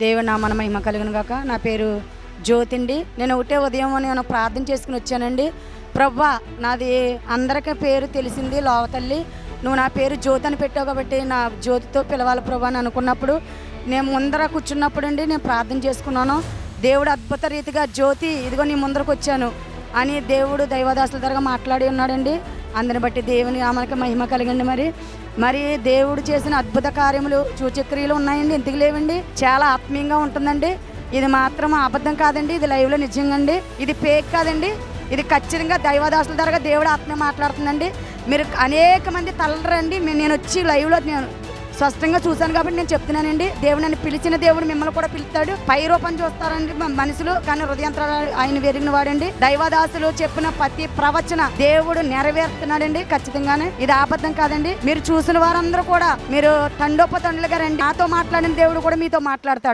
దేవుని నామన మహిమ కలుగును గాక. నా పేరు జ్యోతి అండి. నేను ఒకటే ఉదయం నేను ప్రార్థన చేసుకుని వచ్చానండి. ప్రవ్వా, నాది అందరికీ పేరు తెలిసింది లోవ తల్లి, నువ్వు నా పేరు జ్యోతి అని పెట్టావు కాబట్టి నా జ్యోతితో పిలవాలి ప్రభా అని అనుకున్నప్పుడు నేను ముందర కూర్చున్నప్పుడు అండి నేను ప్రార్థన చేసుకున్నాను. దేవుడు అద్భుత రీతిగా జ్యోతి ఇదిగో నీ ముందరకు వచ్చాను అని దేవుడు దైవదాసుల ద్వారా మాట్లాడి ఉన్నాడండి. అందరిని బట్టి దేవుని ఆమెకి మహిమ కలిగండి. మరి దేవుడు చేసిన అద్భుత కార్యములు సూచక్రియలు ఉన్నాయండి, ఎందుకు లేవండి? చాలా ఆత్మీయంగా ఉంటుందండి. ఇది మాత్రం అబద్ధం కాదండి, ఇది లైవ్లో నిజంగా అండి, ఇది ఫేక్ కాదండి, ఇది ఖచ్చితంగా దైవదాసుల ద్వారా దేవుడు ఆత్మ మాట్లాడుతుందండి. మీరు అనేక మంది తలరండి, నేను వచ్చి లైవ్లో నేను స్పష్టంగా చూశాను కాబట్టి నేను చెప్తున్నానండి. దేవుడు నన్ను పిలిచిన దేవుడు మిమ్మల్ని కూడా పిలుస్తాడు. పై రూపం చూస్తారండి మనుషులు, కానీ హృదయంతరాలు ఆయన వెరిగిన వాడండి. దైవదాసులు చెప్పిన ప్రతి ప్రవచన దేవుడు నెరవేరుతున్నాడండి ఖచ్చితంగానే, ఇది అబద్ధం కాదండి. మీరు చూసిన వారందరూ కూడా మీరు తండోపతండ్లుగా రండి, నాతో మాట్లాడిన దేవుడు కూడా మీతో మాట్లాడతాడు.